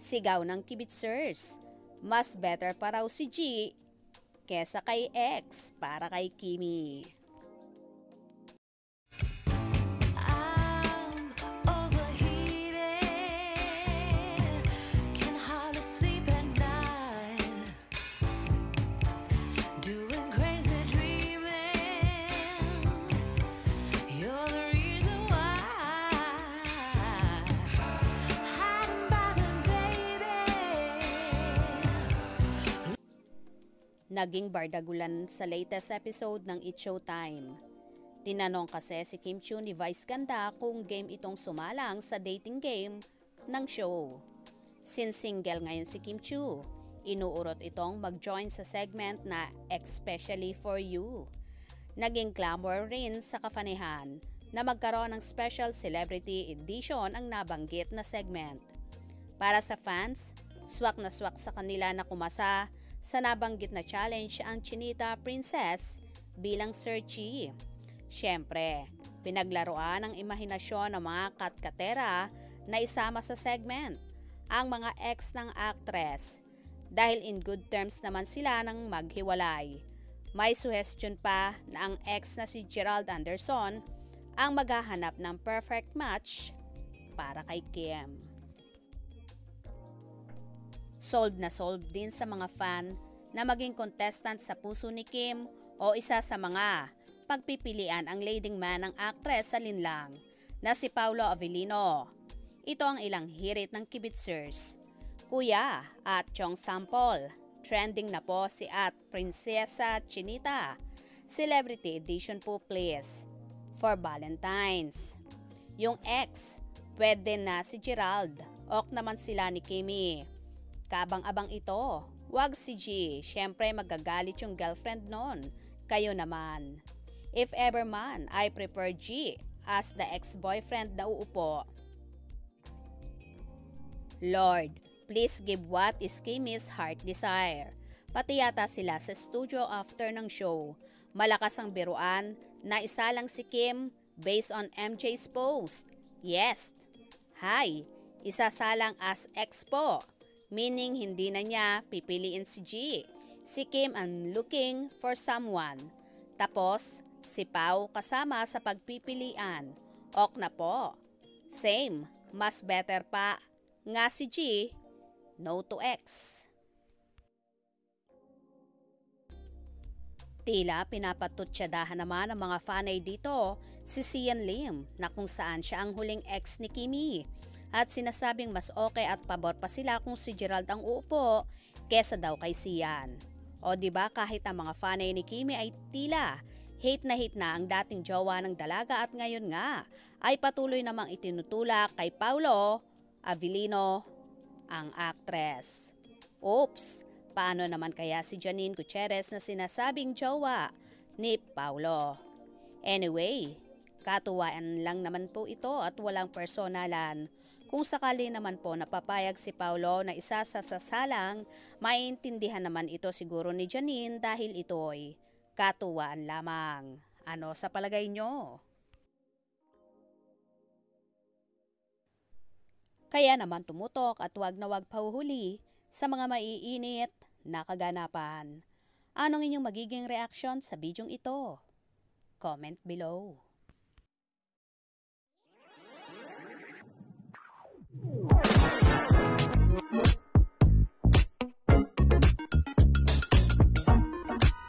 Sigaw ng kibitzers. Mas better pa raw si G kesa kay X para kay Kimi. Naging bardagulan sa latest episode ng It's Showtime. Tinanong kasi si Kim Chiu ni Vice Ganda kung game itong sumalang sa dating game ng show. Since single ngayon si Kim Chiu, inuurot itong mag-join sa segment na Especially For You. Naging clamor rin sa kafanihan na magkaroon ng special celebrity edition ang nabanggit na segment. Para sa fans, swak na swak sa kanila na kumasa sa nabanggit na challenge ang Chinita Princess bilang Sir Chi. Siyempre, pinaglaruan ang imahinasyon ng mga katkatera na isama sa segment, ang mga ex ng actress, dahil in good terms naman sila nang maghiwalay. May suggestion pa na ang ex na si Gerald Anderson ang maghahanap ng perfect match para kay Kim. Solved na solved din sa mga fan na maging contestant sa puso ni Kim o isa sa mga pagpipilian ang leading man ng actress sa linlang na si Paolo Avellino. Ito ang ilang hirit ng kibitzers. Kuya at Chong Sample, trending na po si at Prinsesa Chinita. Celebrity edition po please for Valentine's. Yung ex, pwede na si Gerald. Ok naman sila ni Kimi. Kabang-abang ito. Wag si G. Siyempre magagalit yung girlfriend nun. Kayo naman. If ever man, I prefer G as the ex-boyfriend na uupo. Lord, please give what is Kimi's heart desire. Pati yata sila sa studio after ng show. Malakas ang biruan na isa lang si Kim based on MJ's post. Yes. Hi, isasalang as ex po. Meaning hindi na niya pipiliin si G. Si Kim ang looking for someone. Tapos, si Pao kasama sa pagpipilian. Ok na po. Same, mas better pa nga si G. No to X. Tila pinapatutsadahan naman ng mga fanay dito si Sian Lim na kung saan siya ang huling ex ni Kimi. At sinasabing mas okay at pabor pa sila kung si Gerald ang uupo kesa daw kay Sian. O diba kahit ang mga fanay ni Kimi ay tila hate na ang dating jowa ng dalaga at ngayon nga ay patuloy namang itinutulak kay Paolo Avellino ang actress. Oops, paano naman kaya si Janine Gutierrez na sinasabing jowa ni Paolo? Anyway, katuwaan lang naman po ito at walang personalan. Kung sakali naman po napapayag si Paolo na isa sa sasalang, maiintindihan naman ito siguro ni Janine dahil ito'y katuwaan lamang. Ano sa palagay nyo? Kaya naman tumutok at wag na wag pahuhuli sa mga maiinit na kaganapan. Anong inyong magiging reaksyon sa bidyong ito? Comment below.